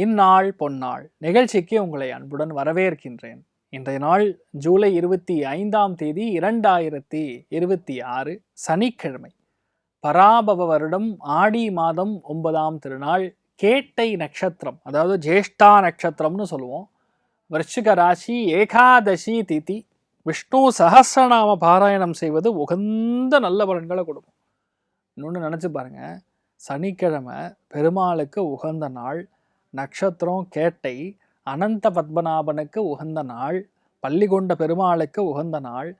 இந்நாள் பொன்னாள் நிகழ்ச்சிக்கு உங்களை அன்புடன் வரவேற்கின்றேன். இன்றைய நாள் ஜூலை 25 2026 சனிக்கிழமை. பராபவ வருடம் ஆடி மாதம் 9ஆம் திருநாள் கேட்டை நட்சத்திரம், அதாவது ஜேஷ்டா நட்சத்திரம்னு சொல்லுவோம். விருச்சிக ராசி, ஏகாதசி திதி. விஷ்ணு சஹஸ்ரநாம பாராயணம் செய்வது உகந்த நல்ல பலன்களை கொடுக்கும். இன்னொன்று நினச்சி பாருங்க, சனிக்கிழமை பெருமாளுக்கு உகந்த நாள், நட்சத்திரம் கேட்டை, அனந்த பத்மநாபனுக்கு உகந்த நாள், பள்ளிகொண்ட பெருமாளுக்கு உகந்த நாள்,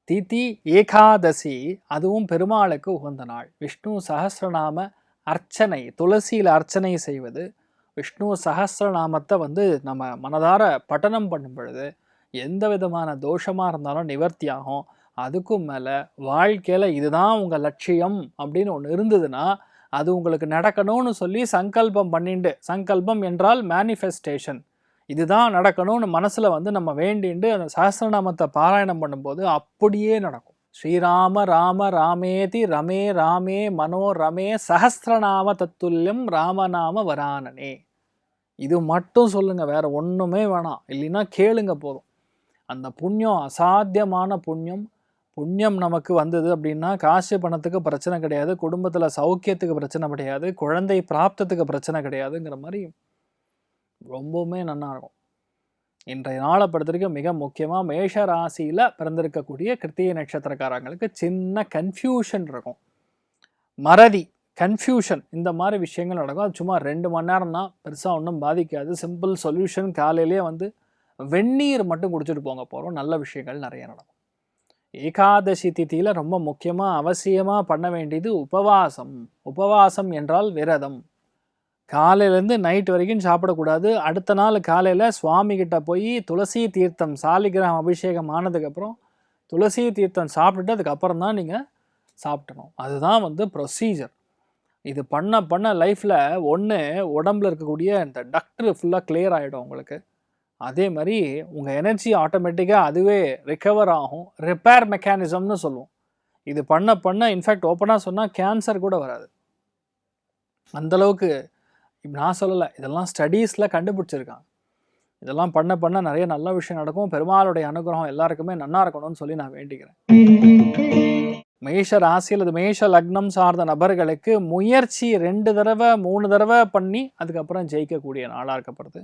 திதி ஏகாதசி அதுவும் பெருமாளுக்கு உகந்த நாள். விஷ்ணு சஹஸ்ரநாம அர்ச்சனை, துளசியில் அர்ச்சனை செய்வது, விஷ்ணு சஹஸ்ரநாமத்தை நம்ம மனதார பட்டனம் பண்ணும் பொழுது எந்த விதமான தோஷமாக இருந்தாலும் நிவர்த்தி ஆகும். அதுக்கும் மேலே வாழ்க்கையில் இதுதான் உங்கள் லட்சியம் அப்படின்னு ஒன்று இருந்ததுன்னா அது உங்களுக்கு நடக்கணும்னு சொல்லி சங்கல்பம் பண்ணிண்டு, சங்கல்பம் என்றால் மேனிஃபெஸ்டேஷன், இதுதான் நடக்கணும்னு மனசில் நம்ம வேண்டிண்டு அந்த சஹஸ்ரநாமத்தை பாராயணம் பண்ணும்போது அப்படியே நடக்கும். ஸ்ரீராம ராம ராமேதி ரமே ராமே மனோரமே சஹஸ்ரநாம தத்துல்யம் ராமநாம வரானனே. இது மட்டும் சொல்லுங்கள், வேற ஒன்றுமே வேணாம். இல்லைன்னா கேளுங்க போதும். அந்த புண்ணியம் அசாத்தியமான புண்ணியம். புண்ணியம் நமக்கு வந்தது அப்படின்னா காசு பணத்துக்கு பிரச்சனை கிடையாது, குடும்பத்தில் சௌக்கியத்துக்கு பிரச்சனை கிடையாது, குழந்தை பிராப்தத்துக்கு பிரச்சனை கிடையாதுங்கிற மாதிரி ரொம்பவுமே நல்லா இருக்கும். இன்றைய நாளை பொறுத்தவரைக்கும் மிக முக்கியமாக மேஷ ராசியில் பிறந்திருக்கக்கூடிய கிருத்திகை நட்சத்திரக்காரங்களுக்கு சின்ன கன்ஃபியூஷன் இருக்கும், மறதி, கன்ஃபியூஷன், இந்த மாதிரி விஷயங்கள் நடக்கும். அது சும்மா 2 மணி நேரம் தான், பெருசாக ஒன்றும் பாதிக்காது. சிம்பிள் சொல்யூஷன், காலையிலேயே வெந்நீர் மட்டும் குடிச்சிட்டு போங்க போகிறோம், நல்ல விஷயங்கள் நிறைய நடக்கும். ஏகாதசி திதியில் ரொம்ப முக்கியமாக அவசியமாக பண்ண வேண்டியது உபவாசம். உபவாசம் என்றால் விரதம். காலையிலேருந்து நைட் வரைக்கும் சாப்பிடக்கூடாது. அடுத்த நாள் காலையில் சுவாமிகிட்ட போய் துளசி தீர்த்தம், சாலிகிராம் அபிஷேகம் ஆனதுக்கப்புறம் துளசி தீர்த்தம் சாப்பிட்டுட்டு அதுக்கப்புறம் தான் நீங்கள் சாப்பிடணும். அதுதான் ப்ரொசீஜர். இது பண்ண லைஃப்பில் ஒன்று உடம்புல இருக்கக்கூடிய இந்த டக்டர் ஃபுல்லாக கிளியர் ஆகிடும் உங்களுக்கு. அதே மாதிரி உங்கள் எனர்ஜி ஆட்டோமேட்டிக்காக அதுவே ரிகவர் ஆகும். ரிப்பேர் மெக்கானிசம்னு சொல்லுவோம். இது பண்ண இன்ஃபேக்ட் ஓப்பனாக சொன்னால் கேன்சர் கூட வராது. அந்தளவுக்கு நான் சொல்லலை, இதெல்லாம் ஸ்டடீஸில் கண்டுபிடிச்சிருக்காங்க. இதெல்லாம் பண்ண நிறைய நல்ல விஷயம் நடக்கும். பெருமாளுடைய அனுகிரகம் எல்லாருக்குமே நல்லா இருக்கணும்னு சொல்லி நான் வேண்டிக்கிறேன். மேஷ ராசி அல்லது மேஷ லக்னம் சார்ந்த நபர்களுக்கு முயற்சி 2 தடவை 3 தடவை பண்ணி அதுக்கப்புறம் ஜெயிக்கக்கூடிய நாளாக இருக்கப்படுது.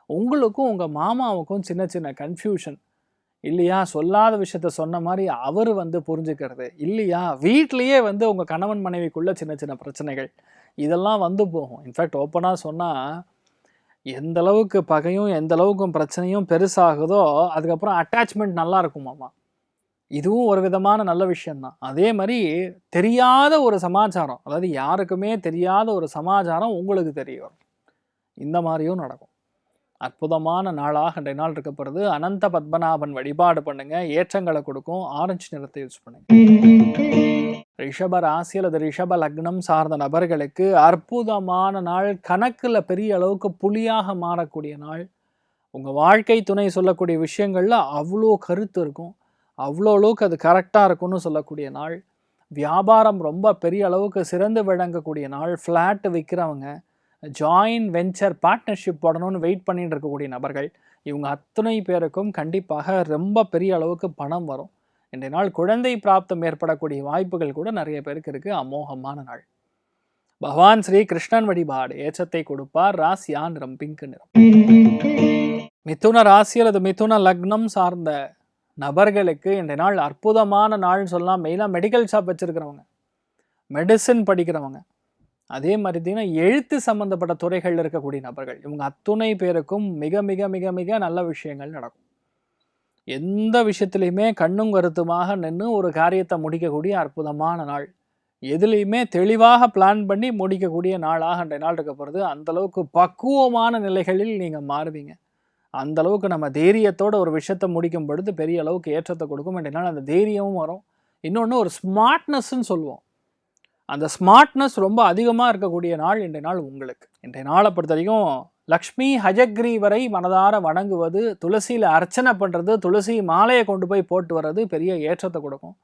உங்களுக்கும் உங்கள் மாமாவுக்கும் சின்ன சின்ன கன்ஃபியூஷன் இல்லையா, சொல்லாத விஷயத்த சொன்ன மாதிரி அவர் புரிஞ்சுக்கிறது இல்லையா, வீட்லேயே உங்கள் கணவன் மனைவிக்குள்ள சின்ன சின்ன பிரச்சனைகள் இதெல்லாம் போகும். இன்ஃபேக்ட் ஓப்பனாக சொன்னால் எந்த அளவுக்கு பகையும் எந்த அளவுக்கு பிரச்சனையும் பெருசாகுதோ அதுக்கப்புறம் அட்டாச்மெண்ட் நல்லா இருக்குமாமா. இதுவும் ஒரு விதமான நல்ல விஷயந்தான். அதே மாதிரி தெரியாத ஒரு சமாச்சாரம், அதாவது யாருக்குமே தெரியாத ஒரு சமாச்சாரம் உங்களுக்கு தெரிய வரும். இந்த மாதிரியும் நடக்கும். அற்புதமான நாளாக இன்றைய நாள் இருக்கப்படுது. அனந்த பத்மநாபன் வழிபாடு பண்ணுங்க, ஏற்றங்களை கொடுக்கும். ஆரஞ்சு நிறத்தை யூஸ் பண்ணுங்க. ரிஷப ராசி அல்லது ரிஷப லக்னம் சார்ந்த நபர்களுக்கு அற்புதமான நாள். கணக்கில் பெரிய அளவுக்கு புலியாக மாறக்கூடிய நாள். உங்கள் வாழ்க்கை துணை சொல்லக்கூடிய விஷயங்கள்ல அவ்வளோ கருத்து இருக்கும், அவ்வளோ அளவுக்கு அது கரெக்டாக இருக்கும்னு சொல்லக்கூடிய நாள். வியாபாரம் ரொம்ப பெரிய அளவுக்கு சிறந்து விளங்கக்கூடிய நாள். ஃப்ளாட்டு விற்கிறவங்க, ஜாயின்ட் வெஞ்சர் பார்ட்னர்ஷிப் போடணும்னு வெயிட் பண்ணிட்டு இருக்கக்கூடிய நபர்கள், இவங்க அத்தனை பேருக்கும் கண்டிப்பாக ரொம்ப பெரிய அளவுக்கு பணம் வரும். இன்றைய நாள் குழந்தை பிராப்தம் ஏற்படக்கூடிய வாய்ப்புகள் கூட நிறைய பேருக்கு இருக்குது. அமோகமான நாள். பகவான் ஸ்ரீ கிருஷ்ணன் வழிபாடு ஏற்றத்தை கொடுப்பார். ராசியா நிறம் பிங்க் நிறம். மிதுன ராசி அல்லது மிதுன லக்னம் சார்ந்த நபர்களுக்கு இன்றைய நாள் அற்புதமான நாள்னு சொல்லலாம். மெயினாக மெடிக்கல் ஷாப் வச்சுருக்கிறவங்க, மெடிசின் படிக்கிறவங்க, அதே மாதிரி எழுத்து சம்மந்தப்பட்ட துறைகளில் இருக்கக்கூடிய நபர்கள், இவங்க அத்துணை பேருக்கும் மிக மிக மிக மிக நல்ல விஷயங்கள் நடக்கும். எந்த விஷயத்துலையுமே கண்ணும் கருத்துமாக நின்று ஒரு காரியத்தை முடிக்கக்கூடிய அற்புதமான நாள். எதுலேயுமே தெளிவாக பிளான் பண்ணி முடிக்கக்கூடிய நாளாக இன்றைய நாள் இருக்க போகிறது. அந்தளவுக்கு பக்குவமான நிலைகளில் நீங்கள் மாறுவீங்க. அந்த அளவுக்கு நம்ம தைரியத்தோட ஒரு விஷயத்தை முடிக்கும் பொழுது பெரிய அளவுக்கு ஏற்றத்தை கொடுக்கும். அப்படின்னா அந்த தைரியமும் வரும். இன்னொன்று ஒரு ஸ்மார்ட்னஸ்ன்னு சொல்லுவோம். அந்த ஸ்மார்ட்னஸ் ரொம்ப அதிகமாக இருக்கக்கூடிய நாள் இன்றைய நாள் உங்களுக்கு. இன்றைய நாளை பொறுத்த வரைக்கும் லக்ஷ்மி ஹஜக்ரீவரை மனதார வணங்குவது, துளசியில் அர்ச்சனை பண்ணுறது, துளசி மாலையை கொண்டு போய் போட்டு வர்றது பெரிய ஏற்றத்தை கொடுக்கும்.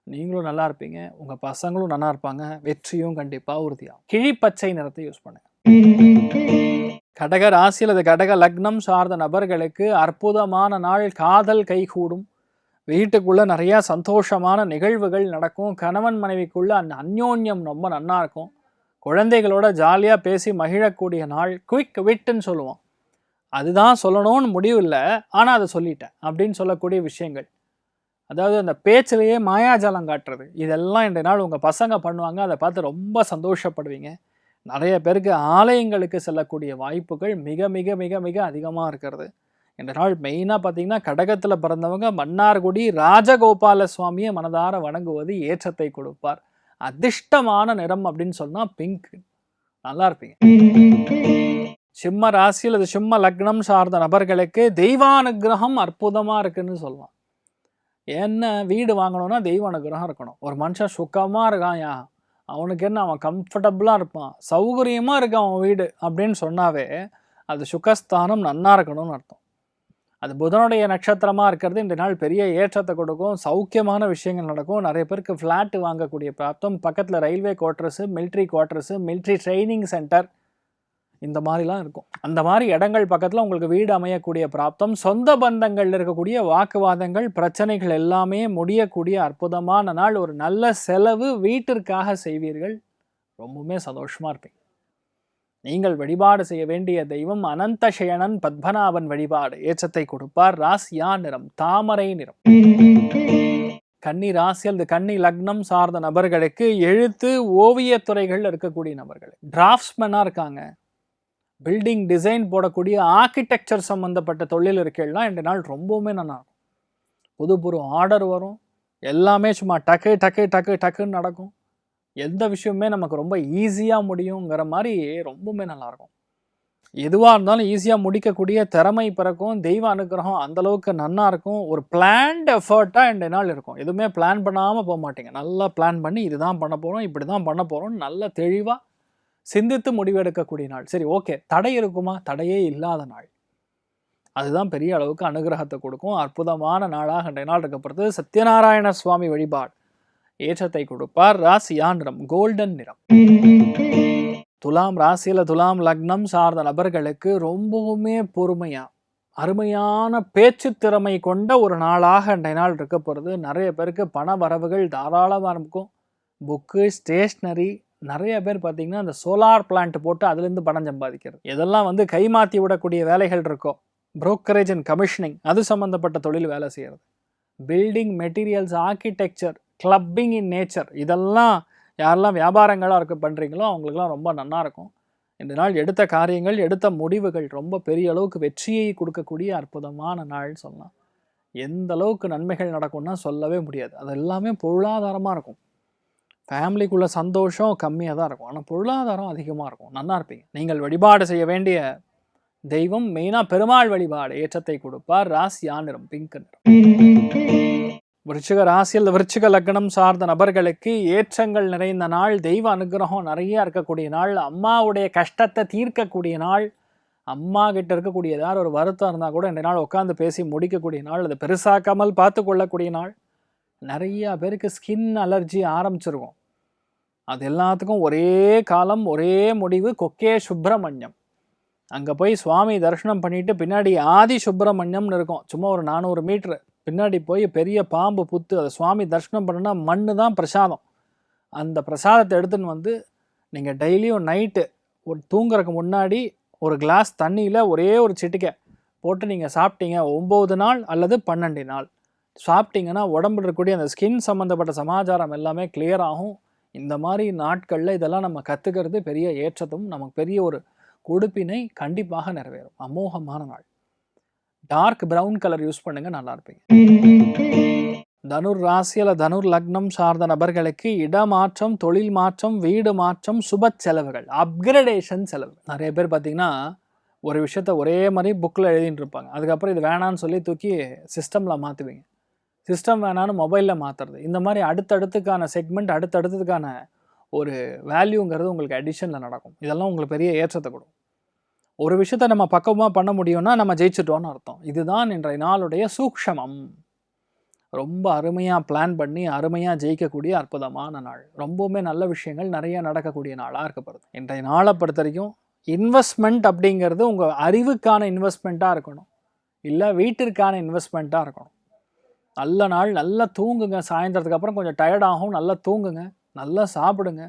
நீங்களும் நல்லா இருப்பீங்க, உங்கள் பசங்களும் நல்லா இருப்பாங்க, வெற்றியும் கண்டிப்பாக உறுதியாகும். கிழிப்பச்சை நிறத்தை யூஸ் பண்ணுங்க. கடக ராசி அல்லது கடக லக்னம் சார்ந்த நபர்களுக்கு அற்புதமான நாள். காதல் கைகூடும். வீட்டுக்குள்ளே நிறையா சந்தோஷமான நிகழ்வுகள் நடக்கும். கணவன் மனைவிக்குள்ளே அந்த அந்யோன்யம் ரொம்ப நன்னா இருக்கும். குழந்தைகளோட ஜாலியாக பேசி மகிழக்கூடிய நாள். குயிக் விட்டுன்னு சொல்லுவோம், அதுதான் சொல்லணும்னு முடிவு இல்லை, ஆனால் அதை சொல்லிட்டேன் அப்படின்னு சொல்லக்கூடிய விஷயங்கள். அதாவது அந்த பேச்சிலேயே மாயாஜாலம் காட்டுறது, இதெல்லாம் இன்றைய நாள் உங்கள் பசங்க பண்ணுவாங்க. அதை பார்த்து ரொம்ப சந்தோஷப்படுவீங்க. நிறைய பேருக்கு ஆலயங்களுக்கு செல்லக்கூடிய வாய்ப்புகள் மிக மிக மிக மிக அதிகமாக இருக்கிறது. இந்த நாள் மெயினாக பார்த்தீங்கன்னா கடகத்தில் பிறந்தவங்க மன்னார்குடி ராஜகோபால சுவாமியை மனதார வணங்குவது ஏற்றத்தை கொடுப்பார். அதிர்ஷ்டமான நிறம் அப்படின்னு சொன்னால் பிங்க். நல்லா இருப்பீங்க. சிம்ம ராசி அல்லது சிம்ம லக்னம் சார்ந்த நபர்களுக்கு தெய்வானுகிரகம் அற்புதமாக இருக்குன்னு சொல்லலாம். என்ன வீடு வாங்கணும்னா தெய்வானுகிரகம் இருக்கணும். ஒரு மனுஷன் சுக்கமாக இருக்கான், அவனுக்கு என்ன, அவன் கம்ஃபர்டபுளாக இருப்பான், சௌகரியமாக இருக்கான் அவன் வீடு அப்படின்னு சொன்னாவே அது சுகஸ்தானம் நன்னா இருக்கணும்னு அர்த்தம். அது புதனுடைய நட்சத்திரமாக இருக்கிறது இந்த நாள் பெரிய ஏற்றத்தை கொடுக்கும். சௌக்கியமான விஷயங்கள் நடக்கும். நிறைய பேருக்கு ஃப்ளாட்டு வாங்கக்கூடிய பிராப்தம். பக்கத்தில் railway quarters, military quarters, military training centre இந்த மாதிரிலாம் இருக்கும். அந்த மாதிரி இடங்கள் பக்கத்தில் உங்களுக்கு வீடு அமையக்கூடிய பிராப்தம். சொந்த பந்தங்களில் இருக்கக்கூடிய வாக்குவாதங்கள், பிரச்சனைகள் எல்லாமே முடியக்கூடிய அற்புதமான நாள். ஒரு நல்ல செலவு வீட்டிற்காக செய்வீர்கள். ரொம்பவுமே சந்தோஷமாக இருப்பீங்க. நீங்கள் வழிபாடு செய்ய வேண்டிய தெய்வம் அனந்தசயனன் பத்மநாபன் வழிபாடு ஏற்றத்தை கொடுப்பார். ராசியா நிறம் தாமரை நிறம். கன்னி ராசி அல்லது கன்னி லக்னம் சார்ந்த நபர்களுக்கு எழுத்து ஓவியத்துறைகள் இருக்கக்கூடிய நபர்கள், டிராஃப்ட்ஸ்மேனாக இருக்காங்க, பில்டிங் டிசைன் போடக்கூடிய ஆர்கிடெக்சர் சம்மந்தப்பட்ட தொழில் இருக்கேன்னா இந்த நாள் ரொம்பவுமே நல்லா இருக்கும். புது புது ஆர்டர் வரும். எல்லாமே சும்மா டக்கு டக்கு டக்கு டக்குன்னு நடக்கும். எந்த விஷயமே நமக்கு ரொம்ப ஈஸியாக முடியுங்கிற மாதிரி ரொம்பவுமே நல்லாயிருக்கும். எதுவாக இருந்தாலும் ஈஸியாக முடிக்கக்கூடிய திறமை பிறக்கும். தெய்வ அனுகிரகம் அந்தளவுக்கு நன்னா இருக்கும். ஒரு பிளான்ட் எஃபர்ட்டாக இந்த நாள் இருக்கும். எதுவுமே பிளான் பண்ணாமல் போக மாட்டீங்க. நல்லா பிளான் பண்ணி இதுதான் பண்ண போகிறோம், இப்படி தான் பண்ண போகிறோம்னு நல்ல தெளிவாக சிந்தித்து முடிவெடுக்கக்கூடிய நாள். சரி, ஓகே, தடை இருக்குமா? தடையே இல்லாத நாள். அதுதான் பெரிய அளவுக்கு அனுகிரகத்தை கொடுக்கும். அற்புதமான நாளாக இன்றைய நாள் இருக்கப்படுறது. சத்யநாராயண சுவாமி வழிபாடு ஏற்றத்தை கொடுப்பார். ராசியா நிறம் கோல்டன் நிறம். துலாம் ராசியில் துலாம் லக்னம் சார்ந்த நபர்களுக்கு ரொம்பவுமே பொறுமையா அருமையான பேச்சு திறமை கொண்ட ஒரு நாளாக இன்றைய நாள் இருக்க போகிறது. நிறைய பேருக்கு பண வரவுகள் தாராளமாக இருக்கும். புக்கு, ஸ்டேஷ்னரி, நிறைய பேர் பார்த்தீங்கன்னா அந்த சோலார் பிளான்ட் போட்டு அதுலேருந்து பணம் சம்பாதிக்கிறது, இதெல்லாம் கைமாற்றி விடக்கூடிய வேலைகள் இருக்கும். புரோக்கரேஜ் அண்ட் கமிஷனிங், அது சம்மந்தப்பட்ட தொழில் வேலை செய்கிறது. Building materials, architecture, clubbing in nature, இதெல்லாம் யாரெல்லாம் வியாபாரங்களாக பண்ணுறீங்களோ அவங்களுக்குலாம் ரொம்ப நல்லா இருக்கும். இந்த நாள் எடுத்த காரியங்கள், எடுத்த முடிவுகள் ரொம்ப பெரிய அளவுக்கு வெற்றியை கொடுக்கக்கூடிய அற்புதமான நாள் சொல்லலாம். எந்த அளவுக்கு நன்மைகள் நடக்கும்னா சொல்லவே முடியாது. அது எல்லாமே பொருளாதாரமாக இருக்கும். ஃபேமிலிக்குள்ள சந்தோஷம் கம்மியாக தான் இருக்கும், ஆனால் பொருளாதாரம் அதிகமாக இருக்கும். நல்லா இருப்பீங்க. நீங்கள் வழிபாடு செய்ய வேண்டிய தெய்வம் மெயினாக பெருமாள் வழிபாடு ஏற்றத்தை கொடுப்பார். ராசியா நிறம் பிங்க் நிறம். விருச்சிக ராசியில் விருச்சிக லக்னம் சார்ந்த நபர்களுக்கு ஏற்றங்கள் நிறைந்த நாள். தெய்வ அனுகிரகம் நிறைய இருக்கக்கூடிய நாள். அம்மாவுடைய கஷ்டத்தை தீர்க்கக்கூடிய நாள். அம்மா கிட்ட இருக்கக்கூடிய ஏதாவது ஒரு வருத்தம் இருந்தால் கூட இந்த நாள் உட்காந்து பேசி முடிக்கக்கூடிய நாள். அது பெருசாக்காமல் பார்த்து கொள்ளக்கூடிய நாள். நிறையா பேருக்கு ஸ்கின் அலர்ஜி ஆரம்பிச்சிருக்கும். அது எல்லாத்துக்கும் ஒரே காலம், ஒரே முடிவு. கொக்கே சுப்பிரமணியம், அங்கே போய் சுவாமி தரிசனம் பண்ணிட்டு பின்னாடி ஆதி சுப்பிரமணியம்னு இருக்கும், சும்மா ஒரு 400 மீட்ரு பின்னாடி போய் பெரிய பாம்பு புத்து, அதை சுவாமி தரிசனம் பண்ணுன்னா மண்ணு தான் பிரசாதம். அந்த பிரசாதத்தை எடுத்துன்னு நீங்கள் டெய்லியும் நைட்டு ஒரு தூங்குறதுக்கு முன்னாடி ஒரு கிளாஸ் தண்ணியில் ஒரே ஒரு சிட்டிக்கை போட்டு நீங்கள் சாப்பிட்டீங்க 9 நாள் அல்லது 12 நாள் சாப்பிட்டீங்கன்னா உடம்புல இருக்கக்கூடிய அந்த ஸ்கின் சம்மந்தப்பட்ட சமாச்சாரம் எல்லாமே கிளியர் ஆகும். இந்த மாதிரி நாட்களில் இதெல்லாம் நம்ம கற்றுக்கிறது பெரிய ஏற்றத்தும் நமக்கு பெரிய ஒரு கொடுப்பினை கண்டிப்பாக நிறைவேறும். அமோகமான நாள். டார்க் ப்ரௌன் கலர் யூஸ் பண்ணுங்க, நல்லா இருப்பீங்க. தனுர் ராசியில் தனுர் லக்னம் சார்ந்த நபர்களுக்கு இடமாற்றம், தொழில் மாற்றம், வீடு மாற்றம், சுப செலவுகள், அப்கிரேடேஷன் செலவு. நிறைய பேர் பார்த்தீங்கன்னா ஒரு விஷயத்த ஒரே மாதிரி புக்கில் எழுதிட்டு இருப்பாங்க. அதுக்கப்புறம் இது வேணான்னு சொல்லி தூக்கி சிஸ்டமில் மாற்றுவீங்க. சிஸ்டம் வேணான்னு மொபைலில் மாற்றுறது. இந்த மாதிரி அடுத்தடுத்துக்கான செக்மெண்ட், அடுத்தடுத்ததுக்கான ஒரு வேல்யூங்கிறது உங்களுக்கு அடிஷனில் நடக்கும். இதெல்லாம் உங்களுக்கு பெரிய ஏற்றத்தை கொடுக்கும். ஒரு விஷயத்தை நம்ம பக்குவமாக பண்ண முடியும்னா நம்ம ஜெயிச்சிட்டோன்னு அர்த்தம். இதுதான் இன்றைய நாளுடைய சூக்ஷமம். ரொம்ப அருமையாக பிளான் பண்ணி அருமையாக ஜெயிக்கக்கூடிய அற்புதமான நாள். ரொம்பவுமே நல்ல விஷயங்கள் நிறைய நடக்கக்கூடிய நாளாக இருக்கப்படுது. இன்றைய நாளை பொறுத்த வரைக்கும் இன்வெஸ்ட்மெண்ட் அப்படிங்கிறது உங்கள் அறிவுக்கான இன்வெஸ்ட்மெண்ட்டாக இருக்கணும், இல்லை வீட்டிற்கான இன்வெஸ்ட்மெண்ட்டாக இருக்கணும். நல்ல நாள், நல்லா தூங்குங்க. சாயந்தரத்துக்கு அப்புறம் கொஞ்சம் டயர்டாகும், நல்லா தூங்குங்க, நல்லா சாப்பிடுங்க.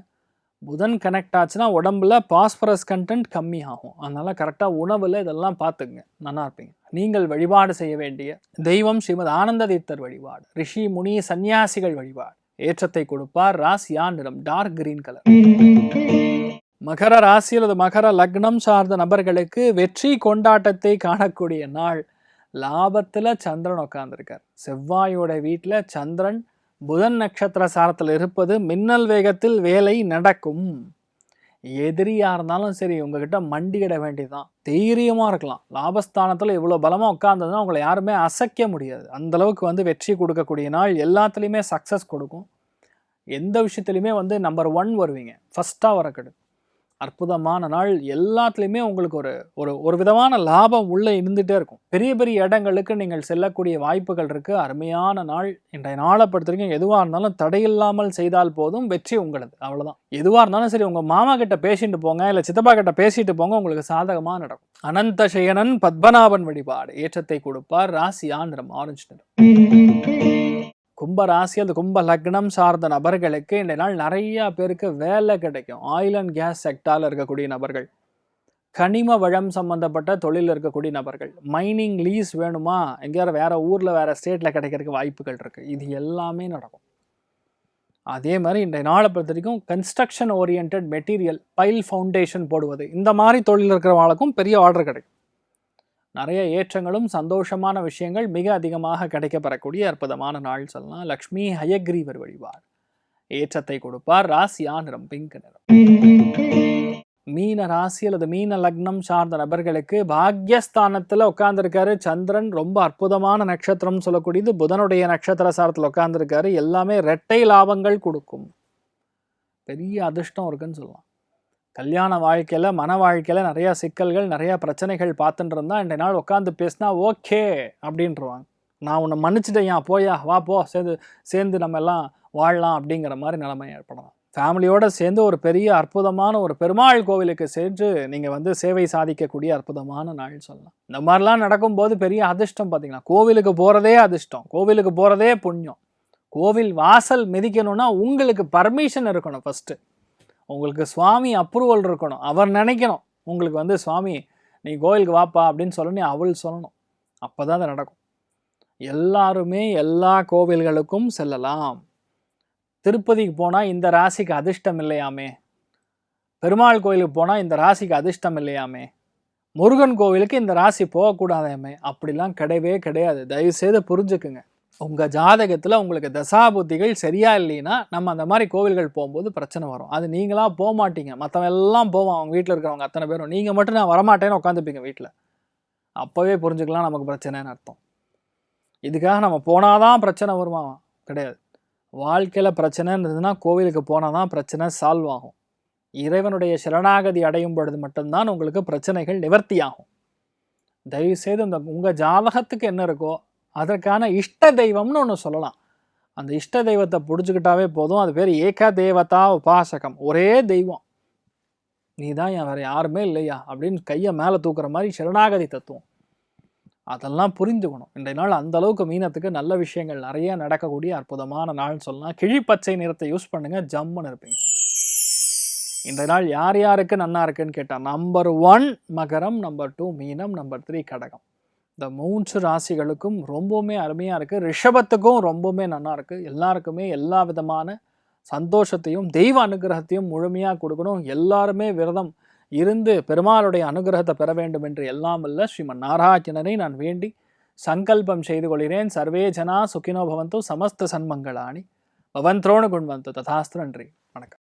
புதன் கனெக்ட் ஆச்சுன்னா உடம்புல பாஸ்பரஸ் கண்டென்ட் கம்மி ஆகும். அதனால் கரெக்டாக உணவில் இதெல்லாம் பார்த்துக்குங்க, நல்லா இருப்பீங்க. நீங்கள் வழிபாடு செய்ய வேண்டிய தெய்வம் ஸ்ரீமத் ஆனந்த தீர்த்தர் வழிபாடு, ரிஷி முனி சன்னியாசிகள் வழிபாடு. ஏற்றத்தை கொடுப்பார். ராசியா நிறம் டார்க் கிரீன் கலர். மகர ராசி அல்லது மகர லக்னம் சார்ந்த நபர்களுக்கு வெற்றி கொண்டாட்டத்தை காணக்கூடிய நாள். லாபத்தில் சந்திரன் உட்கார்ந்துருக்கார். செவ்வாயோட வீட்டில் சந்திரன் புதன் நட்சத்திர சாரத்தில் இருப்பது மின்னல் வேகத்தில் வேலை நடக்கும். எதிரியாக இருந்தாலும் சரி உங்ககிட்ட மண்டியிட வேண்டியதுதான். தைரியமாக இருக்கலாம். லாபஸ்தானத்தில் இவ்வளோ பலமாக உட்கார்ந்ததுன்னா உங்களை யாருமே அசைக்க முடியாது. அந்தளவுக்கு வெற்றி கொடுக்கக்கூடிய நாள். எல்லாத்துலேயுமே சக்ஸஸ் கொடுக்கும். எந்த விஷயத்துலையுமே நம்பர் 1 வருவீங்க, ஃபஸ்ட்டாக வரக்கெடு. அற்புதமான நாள். எல்லாத்துலேயுமே உங்களுக்கு ஒரு விதமான லாபம் உள்ளே இருந்துகிட்டே இருக்கும். பெரிய பெரிய இடங்களுக்கு நீங்கள் செல்லக்கூடிய வாய்ப்புகள் இருக்குது. அருமையான நாள். இன்றைய நாளை பொறுத்த வரைக்கும் எதுவாக இருந்தாலும் தடையில்லாமல் செய்தால் போதும், வெற்றி உங்களது. அவ்வளோதான். எதுவாக இருந்தாலும் சரி உங்கள் மாமா கிட்ட பேசிட்டு போங்க, இல்லை சித்தப்பா கிட்ட பேசிட்டு போங்க, உங்களுக்கு சாதகமாக நடக்கும். அனந்த சயனன் பத்மநாபன் வழிபாடு. ஏற்றத்தை கொடுப்பார். ராசியா நிறம் ஆரஞ்சு நிறம். கும்ப ராசி அது கும்ப லக்னம் சார்ந்த நபர்களுக்கு இந்த நாள் நிறையா பேருக்கு வேலை கிடைக்கும். ஆயில் அண்ட் கேஸ் செக்டாரில் இருக்கக்கூடிய நபர்கள், கனிம வளம் சம்மந்தப்பட்ட தொழில் இருக்கக்கூடிய நபர்கள், மைனிங் லீஸ் வேணுமா, எங்கேயாவது வேறு ஊரில் வேறு ஸ்டேட்டில் கிடைக்கிறதுக்கு வாய்ப்புகள் இருக்குது. இது எல்லாமே நடக்கும். அதே மாதிரி இந்த நாளை பொறுத்த வரைக்கும் construction orient material, pile foundation போடுவது, இந்த மாதிரி தொழில் இருக்கிறவங்களுக்கும் பெரிய ஆர்டர் கிடைக்கும். நிறைய ஏற்றங்களும் சந்தோஷமான விஷயங்கள் மிக அதிகமாக கிடைக்கப்பெறக்கூடிய அற்புதமான நாள் சொல்லலாம். லக்ஷ்மி ஹயக்ரீவர் வழிபாடு. ஏற்றத்தை கொடுப்பார். ராசியா நிறம் பிங்க் நிறம். மீன ராசி அல்லது மீன லக்னம் சார்ந்த நபர்களுக்கு பாக்யஸ்தானத்தில் உட்கார்ந்துருக்காரு சந்திரன். ரொம்ப அற்புதமான நட்சத்திரம் சொல்லக்கூடியது. புதனுடைய நட்சத்திர சாரத்தில் உட்கார்ந்துருக்காரு. எல்லாமே இரட்டை லாபங்கள் கொடுக்கும். பெரிய அதிர்ஷ்டம் இருக்குன்னு சொல்லலாம். கல்யாண வாழ்க்கையில், மன வாழ்க்கையில் நிறையா சிக்கல்கள், நிறையா பிரச்சனைகள் பார்த்துட்டு இருந்தால் இந்த நாள் உட்காந்து பேசினா ஓகே அப்படின்றவாங்க. நான் உன்னை மன்னிச்சிட்டேன், போயா வா போ, சேர்ந்து நம்ம எல்லாம் வாழலாம் அப்படிங்கிற மாதிரி நிலைமை ஏற்படலாம். ஃபேமிலியோடு சேர்ந்து ஒரு பெரிய அற்புதமான ஒரு பெருமாள் கோவிலுக்கு சென்று நீங்கள் சேவை சாதிக்கக்கூடிய அற்புதமான நாள் சொல்லலாம். இந்த மாதிரிலாம் நடக்கும்போது பெரிய அதிர்ஷ்டம். பார்த்தீங்கன்னா கோவிலுக்கு போகிறதே அதிர்ஷ்டம், கோவிலுக்கு போகிறதே புண்ணியம். கோவில் வாசல் மிதிக்கணும்னா உங்களுக்கு பர்மிஷன் இருக்கணும். ஃபஸ்ட்டு உங்களுக்கு சுவாமி அப்ரூவல் இருக்கணும். அவர் நினைக்கணும் உங்களுக்கு சுவாமி நீ கோயிலுக்கு வாப்பா அப்படின்னு சொல்லி அவள் சொல்லணும். அப்போ தான் அது நடக்கும். எல்லாருமே எல்லா கோவில்களுக்கும் செல்லலாம். திருப்பதிக்கு போனால் இந்த ராசிக்கு அதிர்ஷ்டம் இல்லையாமே, பெருமாள் கோயிலுக்கு போனால் இந்த ராசிக்கு அதிர்ஷ்டம் இல்லையாமே, முருகன் கோவிலுக்கு இந்த ராசி போகக்கூடாதாமே, அப்படிலாம் கிடையவே கிடையாது. தயவுசெய்து புரிஞ்சுக்குங்க. உங்கள் ஜாதகத்தில் உங்களுக்கு தசாபுத்திகள் சரியா இல்லைன்னா நம்ம அந்த மாதிரி கோவில்கள் போகும்போது பிரச்சனை வரும். அது நீங்களாக போக மாட்டீங்க, மற்றவங்க எல்லாம் போவோம். அவங்க வீட்டில் இருக்கிறவங்க அத்தனை பேரும். நீங்கள் மட்டும் நான் வரமாட்டேன்னு உட்காந்துப்பீங்க வீட்டில். அப்போவே புரிஞ்சுக்கலாம் நமக்கு பிரச்சனைன்னு அர்த்தம். இதுக்காக நம்ம போனாதான் பிரச்சனை வருமா? கிடையாது. வாழ்க்கையில் பிரச்சனை இருந்ததுன்னா கோவிலுக்கு போனால் தான் பிரச்சனை சால்வ் ஆகும். இறைவனுடைய சரணாகதி அடையும் பொழுது மட்டும்தான் உங்களுக்கு பிரச்சனைகள் நிவர்த்தி ஆகும். தயவுசெய்து உங்கள் ஜாதகத்துக்கு என்ன இருக்கோ அதற்கான இஷ்ட தெய்வம்னு ஒன்று சொல்லலாம். அந்த இஷ்ட தெய்வத்தை பிடிச்சிக்கிட்டாவே போதும். அது பேர் ஏக தேவதா உபாசகம். ஒரே தெய்வம், நீ தான் வேறு யாருமே இல்லையா அப்படின்னு கையை மேலே தூக்குற மாதிரி சரணாகதி தத்துவம். அதெல்லாம் புரிஞ்சுக்கணும். இன்றைய நாள் அந்த அளவுக்கு மீனத்துக்கு நல்ல விஷயங்கள் நிறைய நடக்கக்கூடிய அற்புதமான நாள்னு சொல்லலாம். கிழிப்பச்சை நிறத்தை யூஸ் பண்ணுங்க, ஜம்முன்னு இருப்பீங்க. இன்றைய நாள் யார் யாருக்கு நன்னா இருக்குன்னு கேட்டால் நம்பர் 1 மகரம், நம்பர் 2 மீனம், நம்பர் 3 கடகம். இந்த 3 ராசிகளுக்கும் ரொம்பவுமே அருமையாக இருக்குது. ரிஷபத்துக்கும் ரொம்பவுமே நல்லா இருக்குது. எல்லாருக்குமே எல்லா விதமான சந்தோஷத்தையும் தெய்வ அனுகிரகத்தையும் முழுமையாக கொடுக்கணும். எல்லாருமே விரதம் இருந்து பெருமாளுடைய அனுகிரகத்தை பெற வேண்டும் என்று எல்லாம் அல்ல ஸ்ரீமன் நாராயணனை நான் வேண்டி சங்கல்பம் செய்து கொள்கிறேன். சர்வே ஜனா சுகினோ பவந்து, சமஸ்த சன்மங்களாணி பவந்த்ரோணு குண்வந்து ததாஸ்து. நன்றி, வணக்கம்.